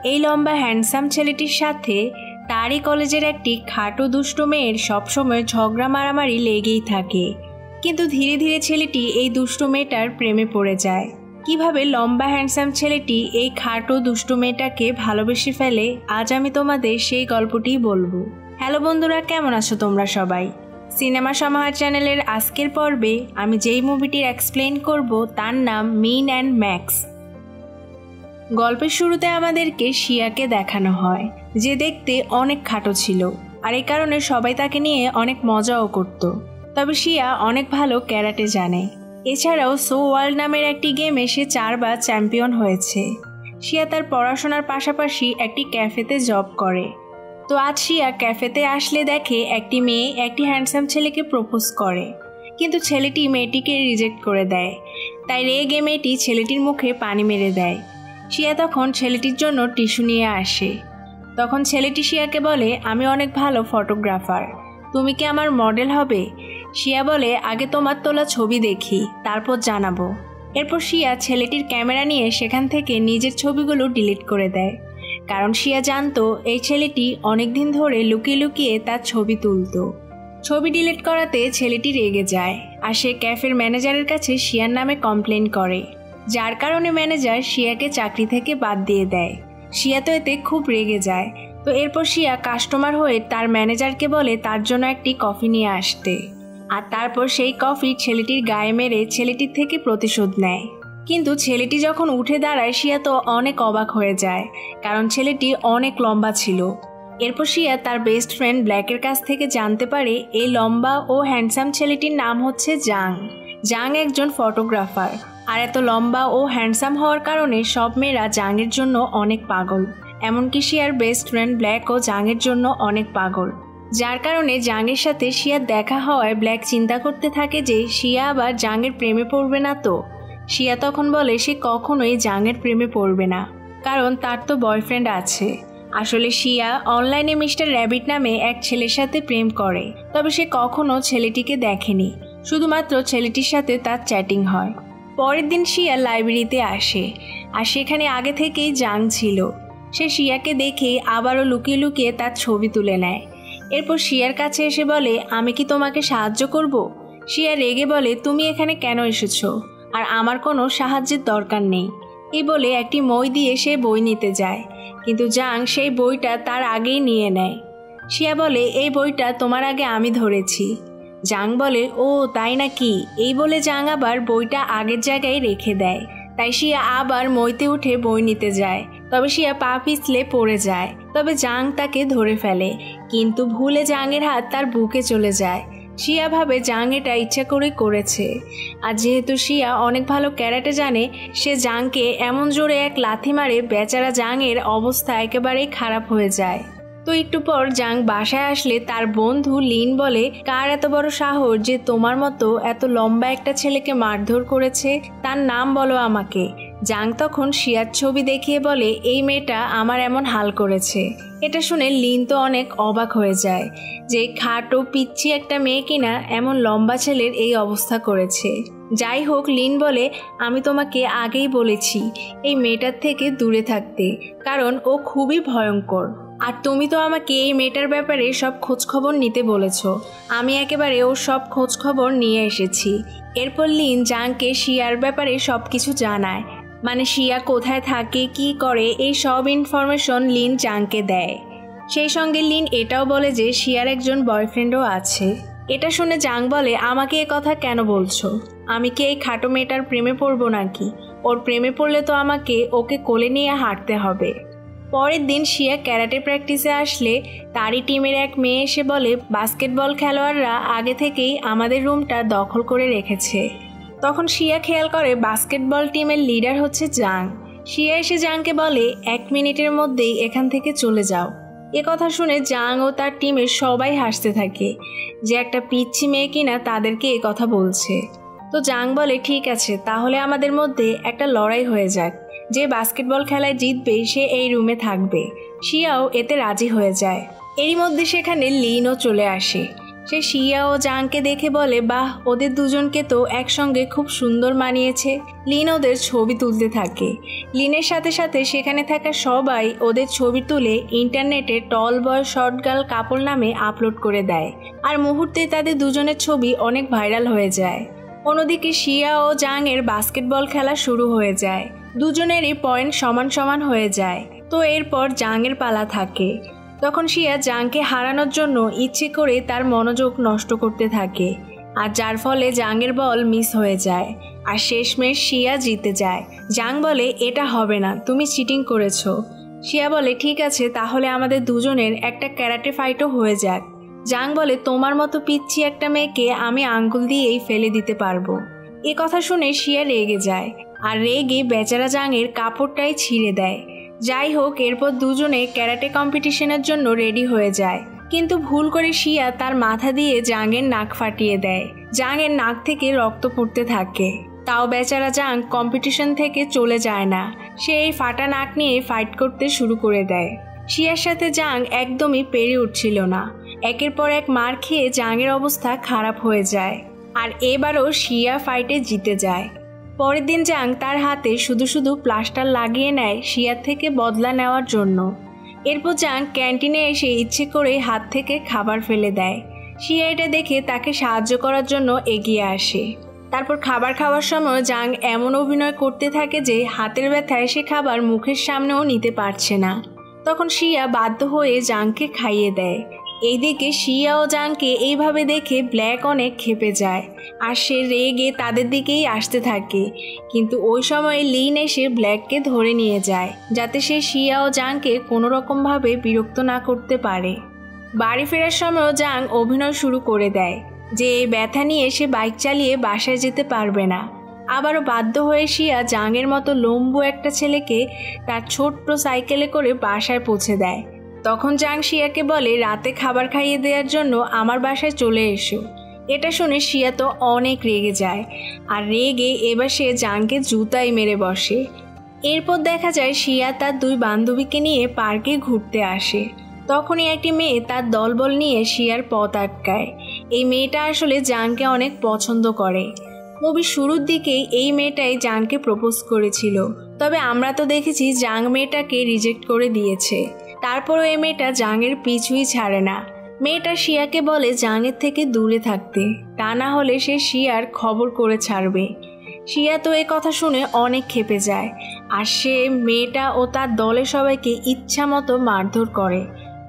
এই লম্বা হ্যান্ডসাম ছেলেটির সাথে তারই কলেজের একটি খাটো দুষ্টু মেয়ের সবসময় ঝগড়া মারামারি লেগেই থাকে। কিন্তু ধীরে ধীরে ছেলেটি এই দুষ্টু মেয়েটার প্রেমে পড়ে যায়। কিভাবে লম্বা হ্যান্ডসাম ছেলেটি এই খাটো দুষ্টু মেয়েটাকে ভালোবেসে ফেলে, আজ আমি তোমাদের সেই গল্পটি বলবো। হ্যালো বন্ধুরা, কেমন আছো তোমরা সবাই? সিনেমা সমাহার চ্যানেলের আজকের পর্বে আমি যেই মুভিটির এক্সপ্লেন করব তার নাম মিন অ্যান্ড ম্যাক্স। গল্পের শুরুতে আমাদেরকে শিয়াকে দেখানো হয়, যে দেখতে অনেক খাটো ছিল, আর এই কারণে সবাই তাকে নিয়ে অনেক মজাও করত। তবে শিয়া অনেক ভালো ক্যারাটে জানে। এছাড়াও সো ওয়ার্ল্ড নামের একটি গেমে সে 4 বার চ্যাম্পিয়ন হয়েছে। শিয়া তার পড়াশোনার পাশাপাশি একটি ক্যাফেতে জব করে। তো আজ শিয়া ক্যাফেতে আসলে দেখে একটি মেয়ে একটি হ্যান্ডসাম ছেলেকে প্রপোজ করে, কিন্তু ছেলেটি মেয়েটিকে রিজেক্ট করে দেয়। তাই রেগে মেয়েটি ছেলেটির মুখে পানি মেরে দেয়। শিয়া তখন ছেলেটির জন্য টিস্যু নিয়ে আসে। তখন ছেলেটি শিয়াকে বলে, আমি অনেক ভালো ফটোগ্রাফার, তুমি কি আমার মডেল হবে? শিয়া বলে, আগে তোমার তোলা ছবি দেখি, তারপর জানাবো। এরপর শিয়া ছেলেটির ক্যামেরা নিয়ে সেখান থেকে নিজের ছবিগুলো ডিলিট করে দেয়, কারণ শিয়া জানতো এই ছেলেটি অনেকদিন ধরে লুকিয়ে লুকিয়ে তার ছবি তুলত। ছবি ডিলিট করাতে ছেলেটি রেগে যায়, আর সে ক্যাফের ম্যানেজারের কাছে শিয়ার নামে কমপ্লেন করে, যার কারণে ম্যানেজার শিয়াকে চাকরি থেকে বাদ দিয়ে দেয়। শিয়া তো এতে খুব রেগে যায়। তো এরপর শিয়া কাস্টমার হয়ে তার ম্যানেজারকে বলে তার জন্য একটি কফি নিয়ে আসতে, আর তারপর সেই কফি ছেলেটির গায়ে মেরে ছেলেটির থেকে প্রতিশোধ নেয়। কিন্তু ছেলেটি যখন উঠে দাঁড়ায় শিয়া তো অনেক অবাক হয়ে যায়, কারণ ছেলেটি অনেক লম্বা ছিল। এরপর শিয়া তার বেস্ট ফ্রেন্ড ব্ল্যাকের কাছ থেকে জানতে পারে এই লম্বা ও হ্যান্ডসাম ছেলেটির নাম হচ্ছে জাং। জাং একজন ফটোগ্রাফার, আর এত লম্বা ও হ্যান্ডসাম হওয়ার কারণে সব মেয়েরা জাংয়ের জন্য অনেক পাগল। এমনকি শিয়ার বেস্ট ফ্রেন্ড ব্ল্যাকও জাংয়ের জন্য অনেক পাগল, যার কারণে জাংয়ের সাথে শিয়ার দেখা হওয়ায় ব্ল্যাক চিন্তা করতে থাকে যে শিয়া আবার জাংয়ের প্রেমে পড়বে না তো। শিয়া তখন বলে সে কখনোই জাংয়ের প্রেমে পড়বে না, কারণ তার তো বয়ফ্রেন্ড আছে। আসলে শিয়া অনলাইনে মিস্টার র্যাবিট নামে এক ছেলের সাথে প্রেম করে, তবে সে কখনো ছেলেটিকে দেখেনি, শুধুমাত্র ছেলেটির সাথে তার চ্যাটিং হয়। পরের দিন শিয়া লাইব্রেরিতে আসে, আর সেখানে আগে থেকেই জাং ছিল। সে শিয়াকে দেখে আবারও লুকিয়ে লুকিয়ে তার ছবি তুলে নেয়। এরপর শিয়ার কাছে এসে বলে, আমি কি তোমাকে সাহায্য করব? শিয়া রেগে বলে, তুমি এখানে কেন এসেছো, আর আমার কোনো সাহায্যের দরকার নেই। এই বলে একটি মই দিয়ে সে বই নিতে যায়, কিন্তু জাং সেই বইটা তার আগেই নিয়ে নেয়। শিয়া বলে, এই বইটা তোমার আগে আমি ধরেছি। জাং বলে, ও তাই নাকি? এই বলে জাং আবার বইটা আগের জায়গায় রেখে দেয়। তাই শিয়া আবার মইতে উঠে বই নিতে যায়, তবে শিয়া পা পিছলে পড়ে যায়। তবে জাং তাকে ধরে ফেলে, কিন্তু ভুলে জাংয়ের হাত তার বুকে চলে যায়। শিয়া ভাবে জাং এটা ইচ্ছা করে করেছে, আর যেহেতু শিয়া অনেক ভালো ক্যারাটে জানে, সে জাংকে এমন জোরে এক লাথি মারে বেচারা জাংয়ের অবস্থা একেবারেই খারাপ হয়ে যায়। তো একটু পর জাং বাসায় আসলে তার বন্ধু লিন বলে, কার এত বড় সাহস যে তোমার মতো এত লম্বা একটা ছেলেকে মারধর করেছে, তার নাম বলো আমাকে। জাং তখন শিয়ার ছবি দেখিয়ে বলে, এই মেয়েটা আমার এমন হাল করেছে। এটা শুনে লিন তো অনেক অবাক হয়ে যায়, যে খাটো পিচ্ছি একটা মেয়ে কিনা এমন লম্বা ছেলের এই অবস্থা করেছে। যাই হোক, লিন বলে, আমি তোমাকে আগেই বলেছি এই মেয়েটার থেকে দূরে থাকতে, কারণ ও খুবই ভয়ঙ্কর। আর তুমি তো আমাকে এই মেয়েটার ব্যাপারে সব খোঁজখবর নিতে বলেছ, আমি একেবারে ওর সব খোঁজখবর নিয়ে এসেছি। এরপর লিন জাংকে শিয়ার ব্যাপারে সব কিছু জানায়, মানে শিয়া কোথায় থাকে, কি করে, এই সব ইনফরমেশন লিন জাংকে দেয়। সেই সঙ্গে লিন এটাও বলে যে শিয়ার একজন বয়ফ্রেন্ডও আছে। এটা শুনে জাং বলে, আমাকে এ কথা কেন বলছো? আমি কি এই খাটো মেয়েটার প্রেমে পড়বো নাকি? ওর প্রেমে পড়লে তো আমাকে ওকে কোলে নিয়ে হাঁটতে হবে। পরের দিন শিয়া ক্যারাটে প্র্যাকটিসে আসলে তারই টিমের এক মেয়ে এসে বলে, বাস্কেটবল খেলোয়াড়রা আগে থেকেই আমাদের রুমটা দখল করে রেখেছে। তখন শিয়া খেয়াল করে বাস্কেটবল টিমের লিডার হচ্ছে জাং। শিয়া এসে জাংকে বলে, 1 মিনিটের মধ্যেই এখান থেকে চলে যাও। এ কথা শুনে জাং ও তার টিমের সবাই হাসতে থাকে, যে একটা পিচ্ছি মেয়ে কিনা তাদেরকে এ কথা বলছে। তো জাং বলে, ঠিক আছে, তাহলে আমাদের মধ্যে একটা লড়াই হয়ে যাক, যে বাস্কেটবল খেলায় জিতবে সে এই রুমে থাকবে। শিয়াও এতে রাজি হয়ে যায়। এরই মধ্যে সেখানে লিনও চলে আসে। সে শিয়া ও জাংকে দেখে বলে, বাহ, ওদের দুজনকে তো একসঙ্গে খুব সুন্দর মানিয়েছে। লিন ওদের ছবি তুলতে থাকে। লিনের সাথে সাথে সেখানে থাকা সবাই ওদের ছবি তুলে ইন্টারনেটে টল বয় শর্ট গার্ল কাপল নামে আপলোড করে দেয়, আর মুহূর্তে তাদের দুজনের ছবি অনেক ভাইরাল হয়ে যায়। অন্যদিকে শিয়া ও জাং এর বাস্কেটবল খেলা শুরু হয়ে যায়। দুজনেরই পয়েন্ট সমান সমান হয়ে যায়। তো এরপর জাং এর পালা থাকে। তখন শিয়া জাংকে হারানোর জন্য ইচ্ছে করে তার মনোযোগ নষ্ট করতে থাকে, আর যার ফলে জাংয়ের বল মিস হয়ে যায়, আর শেষমেশ শিয়া জিতে যায়। জাং বলে, এটা হবে না, তুমি চিটিং করেছো। শিয়া বলে, ঠিক আছে, তাহলে আমাদের দুজনের একটা ক্যারাটে ফাইটও হয়ে যাক। জাং বলে, তোমার মতো পিচ্ছি একটা মেয়েকে আমি আঙ্গুল দিয়েই ফেলে দিতে পারবো। এ কথা শুনে শিয়া রেগে যায়, আর রেগে বেচারা জাংয়ের কাপড়টাই ছিঁড়ে দেয়। যাই হোক, এরপর দুজনে ক্যারাটে কম্পিটিশনের জন্য রেডি হয়ে যায়, কিন্তু ভুল করে শিয়া তার মাথা দিয়ে জাংয়ের নাক ফাটিয়ে দেয়। জাংয়ের নাক থেকে রক্ত পড়তে থাকে। তাও বেচারা জাং কম্পিটিশন থেকে চলে যায় না। সে এই ফাটা নাক নিয়ে ফাইট করতে শুরু করে দেয়। শিয়ার সাথে জাং একদমই পেরে উঠছিল না। একের পর এক মার খেয়ে জাংয়ের অবস্থা খারাপ হয়ে যায়, আর এবারও শিয়া ফাইটে জিতে যায়। পরের দিন জাং তার হাতে শুধু শুধু প্লাস্টার লাগিয়ে নেয় শিয়ার থেকে বদলা নেওয়ার জন্য। এরপর জাং ক্যান্টিনে এসে ইচ্ছে করে হাত থেকে খাবার ফেলে দেয়। শিয়া এটা দেখে তাকে সাহায্য করার জন্য এগিয়ে আসে। তারপর খাবার খাওয়ার সময় জাং এমন অভিনয় করতে থাকে যে হাতের ব্যথায় সে খাবার মুখের সামনেও নিতে পারছে না। তখন শিয়া বাধ্য হয়ে জাংকে খাইয়ে দেয়। এইদিকে শিয়া ও জাংকে এইভাবে দেখে ব্ল্যাক অনেক ক্ষেপে যায়, আর সে রেগে তাদের দিকেই আসতে থাকে। কিন্তু ওই সময় লিন এসে ব্ল্যাককে ধরে নিয়ে যায়, যাতে সে শিয়া ও জাংকে কোনোরকমভাবে বিরক্ত না করতে পারে। বাড়ি ফেরার সময়ও জাং অভিনয় শুরু করে দেয় যে এই ব্যথা নিয়ে সে বাইক চালিয়ে বাসায় যেতে পারবে না। আবারও বাধ্য হয়ে শিয়া জাংয়ের মতো লম্বু একটা ছেলেকে তার ছোট্ট সাইকেলে করে বাসায় পৌঁছে দেয়। তখন জাং শিয়াকে বলে, রাতে খাবার খাইয়ে দেওয়ার জন্য আমার বাসায় চলে এসো। এটা শুনে শিয়া তো অনেক রেগে যায়, আর রেগে এবার সে জাংকে জুতাই মেরে বসে। এরপর দেখা যায় শিয়া তার দুই বান্ধবীকে নিয়ে পার্কে ঘুরতে আসে। তখনই একটি মেয়ে তার দলবল নিয়ে শিয়ার পথ আটকায়। এই মেয়েটা আসলে জাংকে অনেক পছন্দ করে। মুভির শুরুর দিকেই এই মেয়েটাই জাংকে প্রপোজ করেছিল, তবে আমরা তো দেখেছি জাং মেয়েটাকে রিজেক্ট করে দিয়েছে। তারপরও এই মেয়েটা জাংয়ের পিছুই ছাড়ে না। মেয়েটা শিয়াকে বলে জাংয়ের থেকে দূরে থাকতে, তা না হলে সে শিয়ার খবর করে ছাড়বে। শিয়া তো এই কথা শুনে অনেক ক্ষেপে যায়, আর সে মেয়েটা ও তার দলের সবাইকে ইচ্ছা মতো মারধর করে।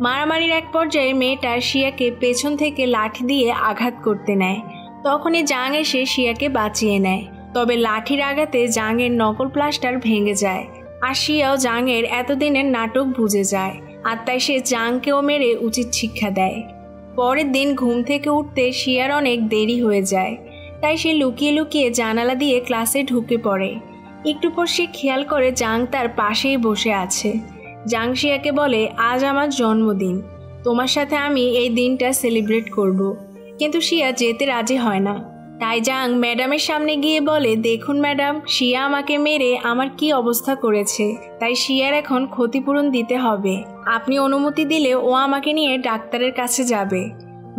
মারামারির এক পর্যায়ে মেয়েটা শিয়াকে পেছন থেকে লাঠি দিয়ে আঘাত করতে নেয়। তখনই জাং এসে শিয়াকে বাঁচিয়ে নেয়, তবে লাঠির আঘাতে জাংয়ের নকল প্লাস্টার ভেঙে যায়, আর শিয়াও জাংয়ের এতদিনের নাটক বুঝে যায়, আর তাই সে জাংকেও মেরে উচিত শিক্ষা দেয়। পরের দিন ঘুম থেকে উঠতে শিয়ার অনেক দেরি হয়ে যায়, তাই সে লুকিয়ে লুকিয়ে জানালা দিয়ে ক্লাসে ঢুকে পড়ে। একটু পর সে খেয়াল করে জাং তার পাশেই বসে আছে। জাং শিয়াকে বলে, আজ আমার জন্মদিন, তোমার সাথে আমি এই দিনটা সেলিব্রেট করব। কিন্তু শিয়া যেতে রাজি হয় না। তাই জাং ম্যাডামের সামনে গিয়ে বলে, দেখুন ম্যাডাম, শিয়া আমাকে মেরে আমার কি অবস্থা করেছে, তাই শিয়ার এখন ক্ষতিপূরণ দিতে হবে। আপনি অনুমতি দিলে ও আমাকে নিয়ে ডাক্তারের কাছে যাবে।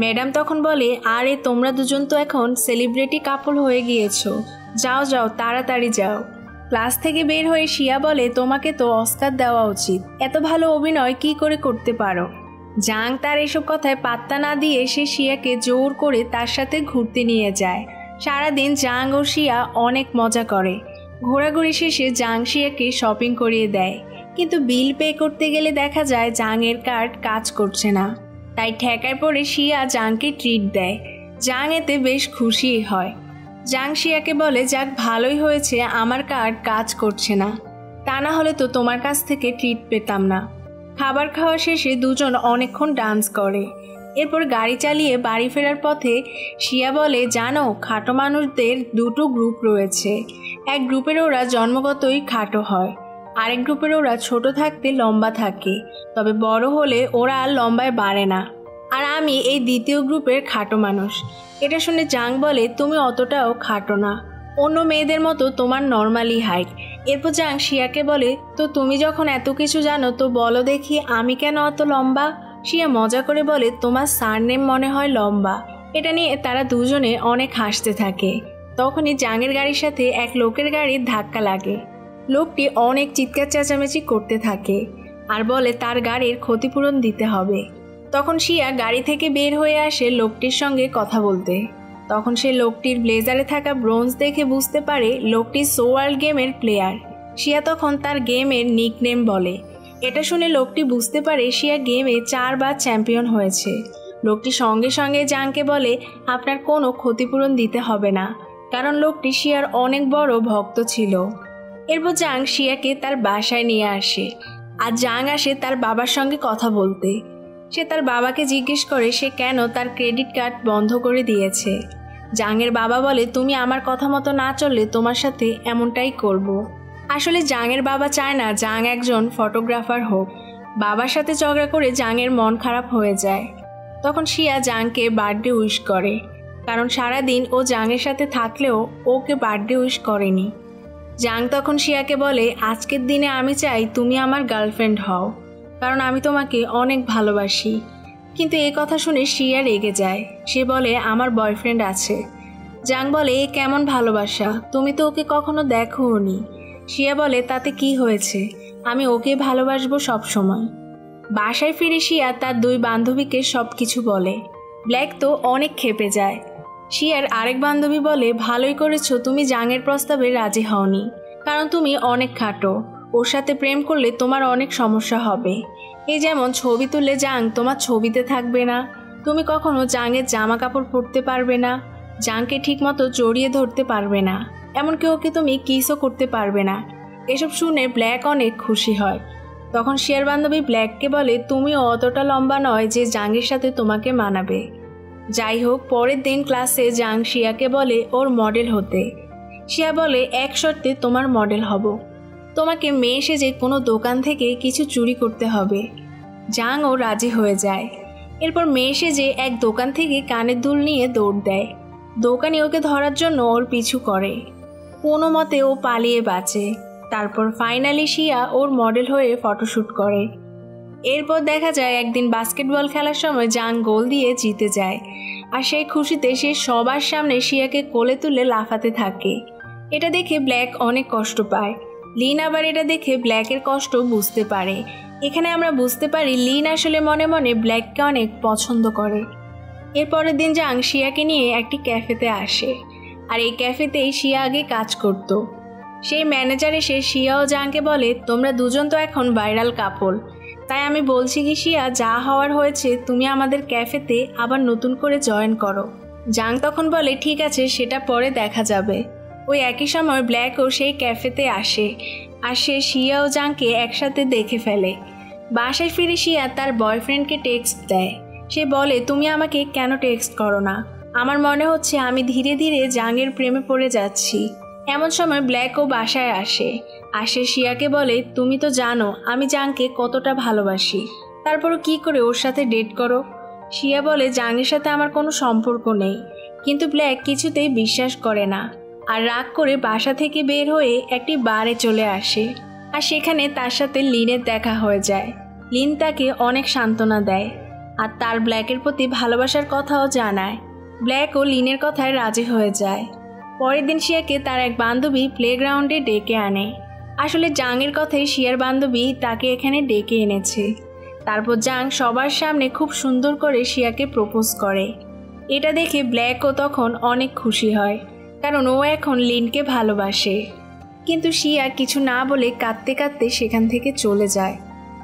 ম্যাডাম তখন বলে, আরে তোমরা দুজন তো এখন সেলিব্রিটি কাপল হয়ে গিয়েছো, যাও যাও তাড়াতাড়ি যাও। ক্লাস থেকে বের হয়ে শিয়া বলে, তোমাকে তো অস্কার দেওয়া উচিত, এত ভালো অভিনয় কি করে করতে পারো। জাং তার এসব কথায় পাত্তা না দিয়ে সে শিয়াকে জোর করে তার সাথে ঘুরতে নিয়ে যায়। সারাদিন জাং ও শিয়া অনেক মজা করে। ঘোরাঘুরি শেষে জাং শিয়াকে শপিং করিয়ে দেয়, কিন্তু বিল পে করতে গেলে দেখা যায় জাংয়ের কার্ড কাজ করছে না। তাই ঠেকায় পড়ে শিয়া জাংকে ট্রিট দেয়। জাং এতে বেশ খুশি হয়। জাং শিয়াকে বলে, যাক ভালোই হয়েছে আমার কার্ড কাজ করছে না, তা না হলে তো তোমার কাছ থেকে ট্রিট পেতাম না। খাবার খাওয়া শেষে দুজন অনেকক্ষণ ডান্স করে। এরপর গাড়ি চালিয়ে বাড়ি ফেরার পথে শিয়া বলে, জানো খাটো মানুষদের দুটো গ্রুপ রয়েছে। এক গ্রুপের ওরা জন্মগতই খাটো হয়, আরেক গ্রুপের ওরা ছোট থাকতে লম্বা থাকে, তবে বড় হলে ওরা আর লম্বায় বাড়ে না। আর আমি এই দ্বিতীয় গ্রুপের খাটো মানুষ। এটা শুনে জাং বলে, তুমি অতটাও খাটো না, অন্য মেয়েদের মতো তোমার নর্মালি হাইট। এরপর জাং শিয়াকে বলে, তো তুমি যখন এত কিছু জানো তো বলো দেখি আমি কেন অত লম্বা। শিয়া মজা করে বলে, তোমার সারনেম মনে হয় লম্বা, এটা নিয়ে তারা দুজনে অনেক হাসতে থাকে। তখনই জাংয়ের গাড়ির সাথে এক লোকের গাড়ির ধাক্কা লাগে। লোকটি অনেক চিৎকার চেঁচামেচি করতে থাকে আর বলে তার গাড়ির ক্ষতিপূরণ দিতে হবে। তখন শিয়া গাড়ি থেকে বের হয়ে আসে লোকটির সঙ্গে কথা বলতে। তখন সে লোকটির ব্লেজারে থাকা ব্রোঞ্জ দেখে বুঝতে পারে লোকটি সো ওয়ার্ল্ড গেমের প্লেয়ার। শিয়া তখন তার গেমের নিকনেম বলে। এটা শুনে লোকটি বুঝতে পারে শিয়া গেমে 4 বার চ্যাম্পিয়ন হয়েছে। লোকটি সঙ্গে সঙ্গে জাংকে বলে আপনার কোনো ক্ষতিপূরণ দিতে হবে না, কারণ লোকটি শিয়ার অনেক বড় ভক্ত ছিল। এরপর জাং শিয়াকে তার বাসায় নিয়ে আসে আর জাং আসে তার বাবার সঙ্গে কথা বলতে। সে তার বাবাকে জিজ্ঞেস করে সে কেন তার ক্রেডিট কার্ড বন্ধ করে দিয়েছে। জাংয়ের বাবা বলে তুমি আমার কথা মতো না চললে তোমার সাথে এমনটাই করব। আসলে জাংয়ের বাবা চায় না জাং একজন ফটোগ্রাফার হোক। বাবার সাথে ঝগড়া করে জাংয়ের মন খারাপ হয়ে যায়। তখন শিয়া জাংকে বার্থডে উইশ করে, কারণ সারাদিন ও জাংয়ের সাথে থাকলেও ওকে বার্থডে উইশ করেনি। জাং তখন শিয়াকে বলে আজকের দিনে আমি চাই তুমি আমার গার্লফ্রেন্ড হও, কারণ আমি তোমাকে অনেক ভালোবাসি। কিন্তু এই কথা শুনে শিয়া রেগে যায়। সে বলে আমার বয়ফ্রেন্ড আছে। জাং বলে এ কেমন ভালোবাসা, তুমি তো ওকে কখনো দেখোওনি। শিয়া বলে তাতে কি হয়েছে, আমি ওকে ভালোবাসবো সবসময়। বাসায় ফিরে শিয়া তার 2 বান্ধবীকে সব কিছু বলে। ব্ল্যাক তো অনেক ক্ষেপে যায়। শিয়ার আরেক বান্ধবী বলে ভালোই করেছো তুমি জাংয়ের প্রস্তাবে রাজি হওনি, কারণ তুমি অনেক খাটো। ওর সাথে প্রেম করলে তোমার অনেক সমস্যা হবে। এই যেমন ছবি তুললে জাং তোমার ছবিতে থাকবে না, তুমি কখনো জাংয়ের জামা কাপড় পরতে পারবে না, জাংকে ঠিকমতো জড়িয়ে ধরতে পারবে না, এমনকি ওকে তুমি কিসও করতে পারবে না। এসব শুনে ব্ল্যাক অনেক খুশি হয়। তখন শিয়ার বান্ধবী ব্ল্যাককে বলে তুমিও অতটা লম্বা নয় যে জাংয়ের সাথে তোমাকে মানাবে। যাই হোক, পরের দিন ক্লাসে জাং শিয়াকে বলে ওর মডেল হতে। শিয়া বলে এক শর্তে তোমার মডেল হব, তোমাকে মেয়ে সেজে কোনো দোকান থেকে কিছু চুরি করতে হবে। জাংও রাজি হয়ে যায়। এরপর মেয়ে সেজে এক দোকান থেকে কানের দুল নিয়ে দৌড় দেয়। দোকানি ওকে ধরার জন্য ওর পিছু করে, কোনো মতে ও পালিয়ে বাঁচে। তারপর ফাইনালি শিয়া ওর মডেল হয়ে ফটোশ্যুট করে। এরপর দেখা যায় একদিন বাস্কেটবল খেলার সময় জাং গোল দিয়ে জিতে যায়, আর সেই খুশিতে সে সবার সামনে শিয়াকে কোলে তুলে লাফাতে থাকে। এটা দেখে ব্ল্যাক অনেক কষ্ট পায়। লিন আবার এটা দেখে ব্ল্যাকের কষ্ট বুঝতে পারে। এখানে আমরা বুঝতে পারি লিন আসলে মনে মনে ব্ল্যাককে অনেক পছন্দ করে। এরপরের দিন জাং শিয়াকে নিয়ে একটি ক্যাফেতে আসে, আর এই ক্যাফেতেই শিয়া আগে কাজ করত। সেই ম্যানেজার এসে শিয়া ও জাংকে বলে তোমরা দুজন তো এখন ভাইরাল কাপল, তাই আমি বলছি কি শিয়া যা হওয়ার হয়েছে তুমি আমাদের ক্যাফেতে আবার নতুন করে জয়েন করো। জাং তখন বলে ঠিক আছে, সেটা পরে দেখা যাবে। ওই একই সময় ব্ল্যাকও সেই ক্যাফেতে আসে, আর সে শিয়া ও জাংকে একসাথে দেখে ফেলে। বাসায় ফিরে শিয়া তার বয়ফ্রেন্ডকে টেক্সট দেয়। সে বলে তুমি আমাকে কেন টেক্সট করো না, আমার মনে হচ্ছে আমি ধীরে ধীরে জাংয়ের প্রেমে পড়ে যাচ্ছি। এমন সময় ব্ল্যাকও বাসায় আসে শিয়াকে বলে তুমি তো জানো আমি জাংকে কতটা ভালোবাসি, তারপরও কি করে ওর সাথে ডেট করো। শিয়া বলে জাংয়ের সাথে আমার কোনো সম্পর্ক নেই, কিন্তু ব্ল্যাক কিছুতেই বিশ্বাস করে না, আর রাগ করে বাসা থেকে বের হয়ে একটি বারে চলে আসে। আর সেখানে তার সাথে লিনের দেখা হয়ে যায়। লিন তাকে অনেক সান্ত্বনা দেয় আর তার ব্ল্যাকের প্রতি ভালোবাসার কথাও জানায়। ব্ল্যাকও লিনের কথায় রাজি হয়ে যায়। পরের দিন শিয়াকে তার এক বান্ধবী প্লেগ্রাউন্ডে ডেকে আনে। আসলে জাংয়ের কথাই শিয়ার বান্ধবী তাকে এখানে ডেকে এনেছে। তারপর জাং সবার সামনে খুব সুন্দর করে শিয়াকে প্রপোজ করে। এটা দেখে ব্ল্যাকও তখন অনেক খুশি হয়, কারণ ও এখন লিনকে ভালোবাসে। কিন্তু শিয়া কিছু না বলে কাঁদতে কাঁদতে সেখান থেকে চলে যায়।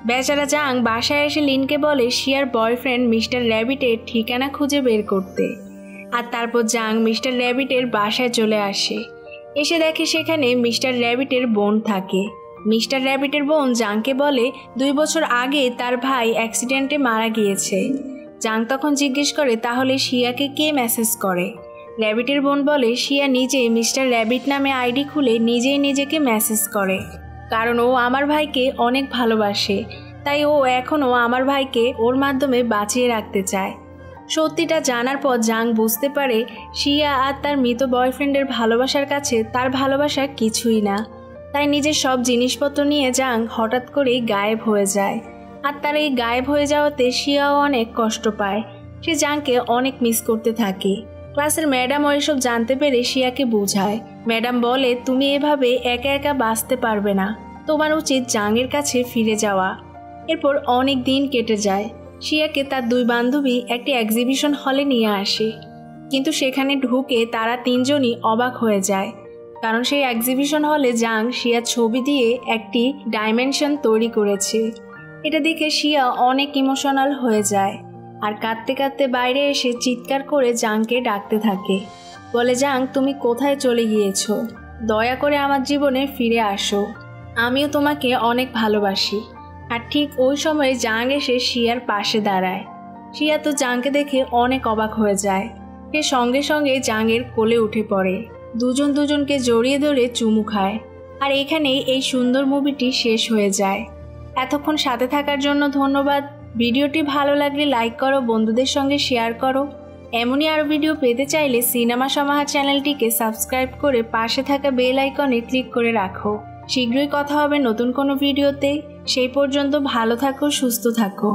বেচারা জাং বাসায় এসে লিনকে বলে শিয়ার বয়ফ্রেন্ড মিস্টার র্যাবিটের ঠিকানা খুঁজে বের করতে। আর তারপর জাং মিস্টার র্যাবিটের বাসায় চলে আসে। এসে দেখে সেখানে মিস্টার র্যাবিটের বোন থাকে। মিস্টার র্যাবিটের বোন জাংকে বলে 2 বছর আগে তার ভাই অ্যাক্সিডেন্টে মারা গিয়েছে। জাং তখন জিজ্ঞেস করে তাহলে শিয়াকে কে মেসেজ করে। র্যাবিটের বোন বলে শিয়া নিজেই মিস্টার র্যাবিট নামে আইডি খুলে নিজেই নিজেকে মেসেজ করে, কারণ ও আমার ভাইকে অনেক ভালোবাসে, তাই ও এখনও আমার ভাইকে ওর মাধ্যমে বাঁচিয়ে রাখতে চায়। সত্যিটা জানার পর জাং বুঝতে পারে শিয়া আর তার মৃত বয়ফ্রেন্ডের ভালোবাসার কাছে তার ভালোবাসা কিছুই না। তাই নিজের সব জিনিসপত্র নিয়ে জাং হঠাৎ করেই গায়েব হয়ে যায়। আর তার এই গায়েব হয়ে যাওয়াতে শিয়াও অনেক কষ্ট পায়। সে জাংকে অনেক মিস করতে থাকে। ক্লাসের ম্যাডাম এসব জানতে পেরে শিয়াকে বোঝায়। ম্যাডাম বলে, তুমি এভাবে একা একা বাঁচতে পারবে না, তোমার উচিত জাংয়ের কাছে ফিরে যাওয়া। এরপর অনেক দিন কেটে যায়। শিয়াকে তার 2 বান্ধবী একটি এক্সিবিশন হলে নিয়ে আসে, কিন্তু সেখানে ঢুকে তারা 3 জনই অবাক হয়ে যায়, কারণ সেই এক্সিবিশন হলে জাং শিয়ার ছবি দিয়ে একটি ডাইমেনশন তৈরি করেছে। এটা দেখে শিয়া অনেক ইমোশনাল হয়ে যায় আর কাঁদতে কাঁদতে বাইরে এসে চিৎকার করে জাংকে ডাকতে থাকে। বলে, জাং তুমি কোথায় চলে গিয়েছো? দয়া করে আমার জীবনে ফিরে আসো, আমিও তোমাকে অনেক ভালোবাসি। আর ঠিক ওই সময় জাং এসে শিয়ার পাশে দাঁড়ায়। শিয়া তো জাংকে দেখে অনেক অবাক হয়ে যায়। সে সঙ্গে সঙ্গে জাংয়ের কোলে উঠে পড়ে, দুজন দুজনকে জড়িয়ে ধরে চুমু খায়। আর এখানেই এই সুন্দর মুভিটি শেষ হয়ে যায়। এতক্ষণ সাথে থাকার জন্য ধন্যবাদ। ভিডিওটি ভালো লাগলে লাইক করো, বন্ধুদের সঙ্গে শেয়ার করো। এমনই আরও ভিডিও পেতে চাইলে সিনেমা সমাহার চ্যানেলটিকে সাবস্ক্রাইব করে পাশে থাকা বেল আইকনে ক্লিক করে রাখো। শীঘ্রই কথা হবে নতুন কোনো ভিডিওতে। সেই পর্যন্ত ভালো থাকো, সুস্থ থাকো।